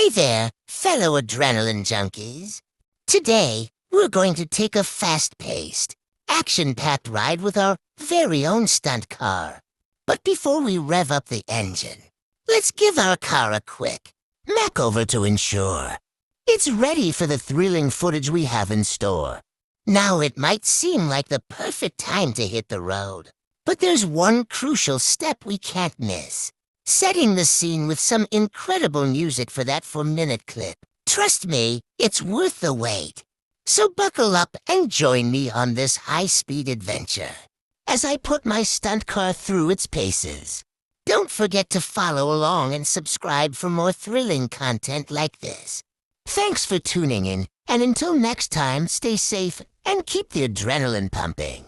Hey there, fellow adrenaline junkies. Today, we're going to take a fast-paced, action-packed ride with our very own stunt car. But before we rev up the engine, let's give our car a quick makeover to ensure it's ready for the thrilling footage we have in store. Now, it might seem like the perfect time to hit the road, but there's one crucial step we can't miss. Setting the scene with some incredible music for that 4-minute clip. Trust me, it's worth the wait. So buckle up and join me on this high-speed adventure as I put my stunt car through its paces. Don't forget to follow along and subscribe for more thrilling content like this. Thanks for tuning in, and until next time, stay safe and keep the adrenaline pumping.